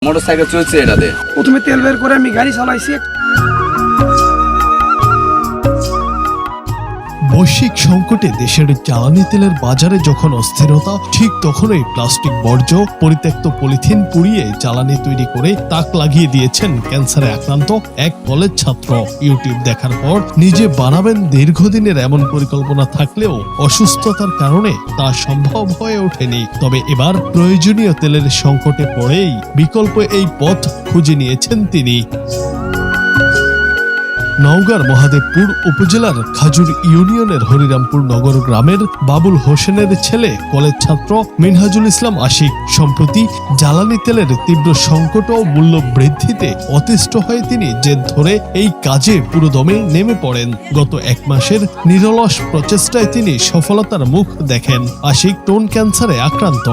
Motorcycle চলছে এটাতে। প্রথমে তেল বের করে আমি গাড়ি চালাইছি। বৈশ্বিক সংকটে দেশের জ্বালানি তেলের বাজারে যখন অস্থিরতা, ঠিক তখনই প্লাস্টিক বর্জ্য, পরিত্যক্ত পলিথিন পুড়িয়ে জ্বালানি তৈরি করে তাক লাগিয়ে দিয়েছেন ক্যান্সারে আক্রান্ত এক কলেজ ছাত্র। ইউটিউব দেখার পর নিজে বানাবেন দীর্ঘদিনের এমন পরিকল্পনা থাকলেও অসুস্থতার কারণে তা সম্ভব হয়ে ওঠেনি। তবে এবার প্রয়োজনীয় তেলের সংকটে পড়েই বিকল্প এই পথ খুঁজে নিয়েছেন তিনি। নওগাঁর মহাদেবপুর উপজেলার খাজুর ইউনিয়নের হরিরামপুর নগর গ্রামের বাবুল হোসেনের ছেলে কলেজ ছাত্র মিনহাজুল ইসলাম আশিক সম্প্রতি জ্বালানি তেলের তীব্র সংকট ও মূল্য বৃদ্ধিতে অতিষ্ঠ হয়ে তিনি জেদ ধরে এই কাজে পুরোদমে নেমে পড়েন। গত এক মাসের নিরলস প্রচেষ্টায় তিনি সফলতার মুখ দেখেন। আশিক টোন ক্যান্সারে আক্রান্ত।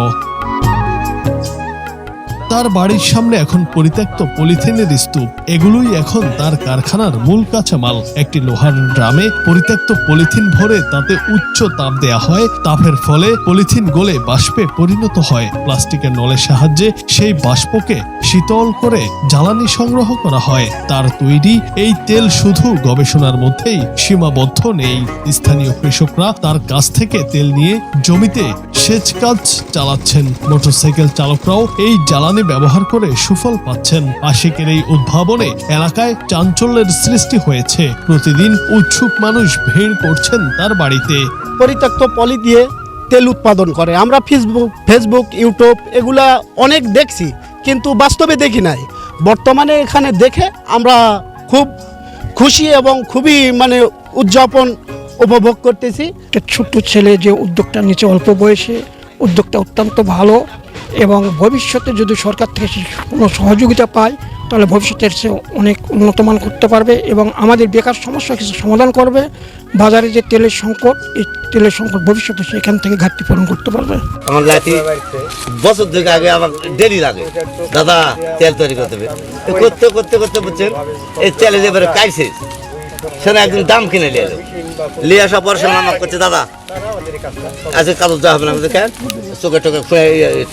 তার বাড়ির সামনে এখন পরিত্যক্ত পলিথিনের স্তূপ। এগুলোই এখন তার কারখানার মূল কাঁচামাল। একটি লোহার ড্রামে পরিত্যক্ত পলিথিন ভরে তাতে উচ্চ তাপ দেয়া হয়। তাপের ফলে পলিথিন গলে বাষ্পে পরিণত হয়। প্লাস্টিকের নলের সাহায্যে সেই বাষ্পকে শীতল করে জ্বালানি সংগ্রহ করা হয়। তার তৈরি এই তেল শুধু গবেষণার মধ্যেই সীমাবদ্ধ নেই। স্থানীয় কৃষকরা তার কাছ থেকে তেল নিয়ে জমিতে সেচ কাজ চালাচ্ছেন। মোটরসাইকেল চালকরাও এই জ্বালানি ব্যবহার করে সুফল পাচ্ছেন। আশিকের এই উদ্ভাবনে এলাকায় চাঞ্চল্যের সৃষ্টি হয়েছে। প্রতিদিন উৎসুক মানুষ ভিড় করছেন তার বাড়িতে। পরিত্যক্ত পলি দিয়ে তেল উৎপাদন করে। আমরা ফেসবুক ইউটিউব এগুলা অনেক দেখছি, কিন্তু বাস্তবে দেখি নাই। বর্তমানে এখানে দেখে আমরা খুব খুশি এবং খুবই উদযাপন উপভোগ করতেছি। ছোট্ট ছেলে যে উদ্যোগটা নিচে অল্প বয়সে, উদ্যোগটা অত্যন্ত ভালো এবং ভবিষ্যতে যদি সরকার থেকে কোনো সহযোগিতা পায় তাহলে ভবিষ্যতের সে অনেক উন্নতমান করতে পারবে এবং আমাদের বেকার সমস্যা কিছু সমাধান করবে। বাজারে যে তেলের সংকট, এই তেলের সংকট ভবিষ্যতে সেখান থেকে ঘাটতি পূরণ করতে পারবে। আমার লাঠি বছর থেকে আগে আমার দেরি লাগে, দাদা তেল তৈরি করতে হবে। করতে করতে করতে বুঝছেন এই তেলে যে এবারে কাইছে, সেটা একদিন দাম কিনে নিয়ে এলো। নিয়ে আসার পর সে আমার করছে, দাদা আজকে কাগজ দেওয়া হবে না। আমাদের কেন চোখে টোকে খুঁড়ে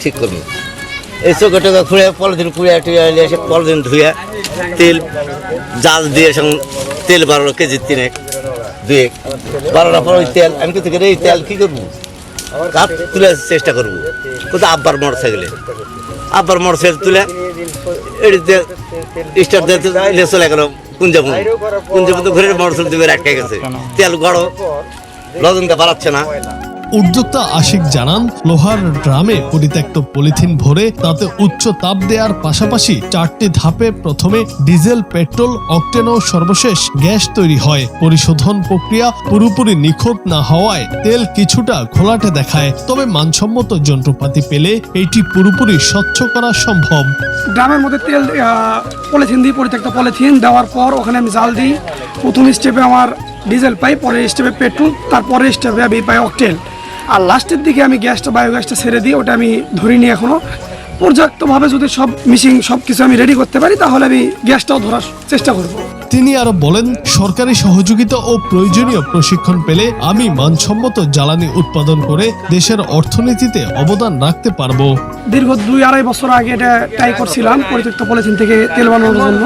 ঠিক করবি। এই চোখে টোকে খুঁড়ে পলিথিন খুঁড়ে টুয়ে নিয়ে এসে পলিথিন ধুয়ে তেল জাল দিয়ে তেল 12 কেজি 3 2 12 পর ওই তেল আমি কোথেকে এই তেল কী করবো, কাপ তুলে চেষ্টা করবো। কোথাও আব্বার মোটরসাইকেল তুলে এটিতে স্টার্ট দিয়ে চলে গেল কুঞ্জপুর ঘুরে মোটরসাইকেল দিবে আটকে গেছে। তেল গড় লজনটা বাড়াচ্ছে না। উদ্যোক্তা আশিক জানান, লোহার ড্রামে পরিত্যক্ত পলিথিন ভরে তাতে উচ্চ তাপ দেওয়ার পাশাপাশি 4টি ধাপে প্রথমে ডিজেল, পেট্রোল, অকটেন ও সর্বশেষ গ্যাস তৈরি হয়। পরিশোধন প্রক্রিয়া পুরোপুরি নিখুঁত না হওয়ায় তেল কিছুটা ঘোলাটে দেখায়। তবে মানসম্মত যন্ত্রপাতি পেলে এটি পুরোপুরি স্বচ্ছ করা সম্ভব। ড্রামের মধ্যে তেল পলিথিন দিই, পরিত্যক্ত পলিথিন দেওয়ার পর ওখানে আমি জাল দিই। প্রথম স্টেপে আমার ডিজেল পাই, পরের স্টেপে পেট্রোল, তারপরের স্টেপে আমি পাই অকটেন, আর লাস্টের দিকে আমি বায়োগ্যাসটা ছেড়ে দিই। ওটা আমি ধরিনি এখনো। পর্যাপ্তভাবে যদি সব কিছু আমি রেডি করতে পারি তাহলে আমি গ্যাসটাও ধরার চেষ্টা করব। তিনি আরো বলেন, সরকারি সহযোগিতা ও প্রয়োজনীয় প্রশিক্ষণ পেলে আমি মানসম্মত জ্বালানি উৎপাদন করে দেশের অর্থনীতিতে অবদান রাখতে পারবো। দীর্ঘ 2-2.5 বছর আগে এটা ট্রাই করছিলাম পরিত্যক্ত পলিথিন থেকে তেল বানানোর জন্য।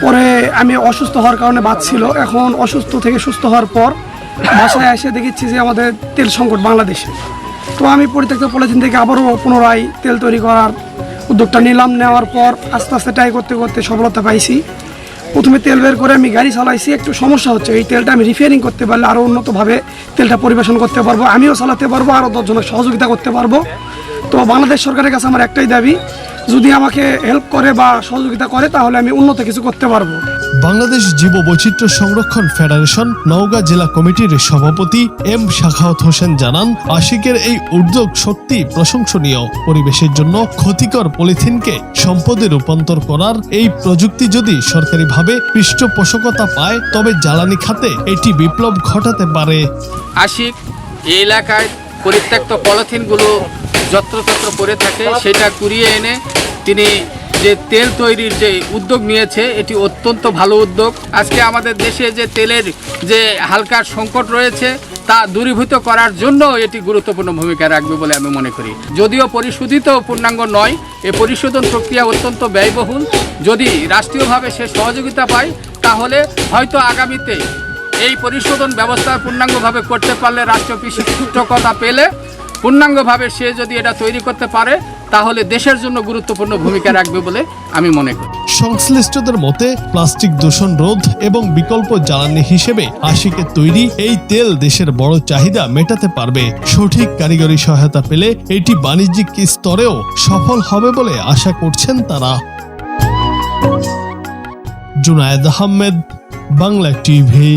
পরে আমি অসুস্থ হওয়ার কারণে বাদ ছিল। এখন অসুস্থ থেকে সুস্থ হওয়ার পর বাসায় এসে দেখেছি যে আমাদের তেল সংকট বাংলাদেশে। তো আমি পরিত্যক্ত পলিথিন থেকে আবারও পুনরায় তেল তৈরি করার উদ্যোগটা নিলাম। নেওয়ার পর আস্তে আস্তে ট্রাই করতে করতে সফলতা পাইছি। প্রথমে তেল বের করে আমি গাড়ি চালাইছি। একটু সমস্যা হচ্ছে, এই তেলটা আমি রিপেয়ারিং করতে পারলে আরও উন্নতভাবে তেলটা পরিবেশন করতে পারবো, আমিও চালাতে পারবো, আরও 10 জনের সহযোগিতা করতে পারবো। তো বাংলাদেশ সরকারের কাছে আমার একটাই দাবি, যদি আমাকে হেল্প করে বা সহযোগিতা করে তাহলে আমি উন্নত কিছু করতে পারবো। বাংলাদেশ জীববৈচিত্র্য সংরক্ষণ ফেডারেশন নওগাঁ জেলা কমিটির সভাপতি এম শাখাওয়াত হোসেন জানান, আশিকের এই উদ্যোগ সত্যি প্রশংসনীয়। পরিবেশের জন্য ক্ষতিকর পলিথিনকে সম্পদে রূপান্তর করার এই প্রযুক্তি যদি সরকারিভাবে পৃষ্ঠপোষকতা পায় তবে জ্বালানি খাতে এটি বিপ্লব ঘটাতে পারে। আশিক এই এলাকায় পরিত্যক্ত পলিথিনগুলো যত্রতত্র পড়ে থাকে, সেটা কুড়িয়ে এনে তিনি যে তেল তৈরির যে উদ্যোগ নিয়েছে, এটি অত্যন্ত ভালো উদ্যোগ। আজকে আমাদের দেশে যে তেলের যে হালকা সংকট রয়েছে, তা দূরীভূত করার জন্য এটি গুরুত্বপূর্ণ ভূমিকা রাখবে বলে আমি মনে করি। যদিও পরিশোধিত পূর্ণাঙ্গ নয়, এই পরিশোধন প্রক্রিয়া অত্যন্ত ব্যয়বহুল। যদি রাষ্ট্রীয়ভাবে সে সহযোগিতা পায় তাহলে হয়তো আগামীতে এই পরিশোধন ব্যবস্থা পূর্ণাঙ্গভাবে করতে পারলে, রাষ্ট্রীয় পৃষ্ঠপোষকতা পেলে পূর্ণাঙ্গভাবে সে যদি এটা তৈরি করতে পারে তাহলে দেশের জন্য গুরুত্বপূর্ণ ভূমিকা রাখবে বলে আমি মনে করি। সংশ্লিষ্টদের মতে প্লাস্টিক দূষণ রোধ এবং বিকল্প জ্বালানি হিসেবে আশিকের তৈরি এই তেল দেশের বড় চাহিদা মেটাতে পারবে। সঠিক কারিগরি সহায়তা পেলে এটি বাণিজ্যিক স্তরেও সফল হবে বলে আশা করছেন তারা। জুনায়েদ আহমেদ, বাংলা টিভি।